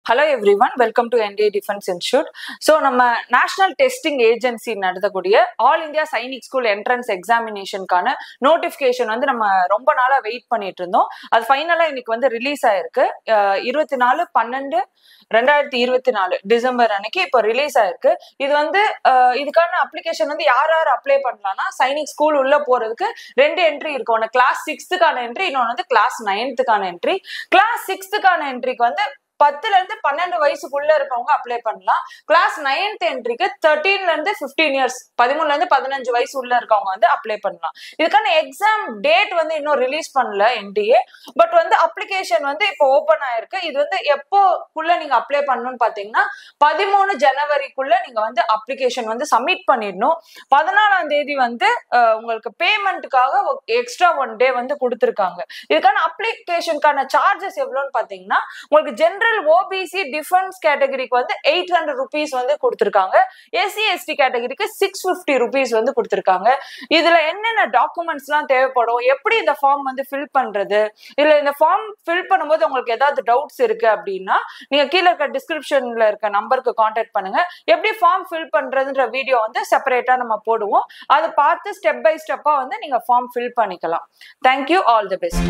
Hello everyone, welcome to NDA Defense Institute. So, நம்ம National Testing Agency நடத்தக்கூடிய All India Sainik School Entrance Examination கான notification வந்து நம்ம ரொம்ப நாளா வெயிட் பண்ணிட்டு இருந்தோம். அது ஃபைனலா இன்னைக்கு வந்து ரிலீஸ் ஆயிருக்கு. 24/12/2024 டிசம்பர் அன்னைக்கு இப்போ ரிலீஸ் ஆயிருக்கு. இது வந்து இதுக்கான அப்ளிகேஷன் வந்து யார் அப்ளை பண்ணலாம்னா சைனிக் ஸ்கூல் உள்ள போறதுக்கு ரெண்டு என்ட்ரி இருக்கு. ஒன்று கிளாஸ் 6க்கான என்ட்ரி, இன்னொன்று வந்து கிளாஸ் 9க்கான என்ட்ரி. கிளாஸ் 6க்கான என்ட்ரிக்கு வந்து 10ல இருந்து 12 வயசுக்குள்ள இருக்கவங்க அப்ளை பண்ணலாம். கிளாஸ் 9th என்ட்ரிக்கு 13ல இருந்து 15 இயர்ஸ் 13ல இருந்து 15 வயசு உள்ள இருக்கவங்க வந்து அப்ளை பண்ணலாம். இதுக்கான எக்ஸாம் டேட் வந்து இன்னும் ரிலீஸ் பண்ணல NDA. பட் வந்து அப்ளிகேஷன் வந்து இப்போ ஓபன் ஆயிருக்கு. இது வந்து எப்போக்குள்ள நீங்க அப்ளை பண்ணணும்னு பாத்தீங்கன்னா 13 ஜனவரிக்குள்ள நீங்க வந்து அப்ளிகேஷன் வந்து சப்மிட் பண்ணிடணும். 14ஆம் தேதி வந்து உங்களுக்கு பேமெண்ட்டுக்காக எக்ஸ்ட்ரா 1 டே வந்து கொடுத்துருக்காங்க. இதுக்கான அப்ளிகேஷனுக்கான சார்ஜஸ் எவ்வளோன்னு பாத்தீங்கன்னா உங்களுக்கு ஜெனரல் OBC டிஃபென்ஸ் கேட்டகரிக்கு வந்து 800 rupees வந்து கொடுத்துருக்காங்க. SC ST கேட்டகரிக்கு 650 rupees வந்து கொடுத்துருக்காங்க. இதுல என்னென்ன டாக்குமெண்ட்ஸ் எல்லாம் தேவைப்படும், எப்படி இந்த ஃபார்ம் வந்து ஃபில் பண்றது, இதுல இந்த ஃபார்ம் ஃபில் பண்ணும்போது உங்களுக்கு ஏதாவது டவுட்ஸ் இருக்கு அப்படின்னா நீங்க கீழே இருக்க டிஸ்கிரிப்ஷன்ல இருக்க நம்பருக்கு கான்டாக்ட் பண்ணுங்க. எப்படி ஃபார்ம் ஃபில் பண்றதுன்ற வீடியோ வந்து செப்பரேட்டா நம்ம போடுவோம். அதை பார்த்து ஸ்டெப் பை ஸ்டெப்பா வந்து நீங்க ஃபார்ம் ஃபில் பண்ணிக்கலாம். Thank you, all the best.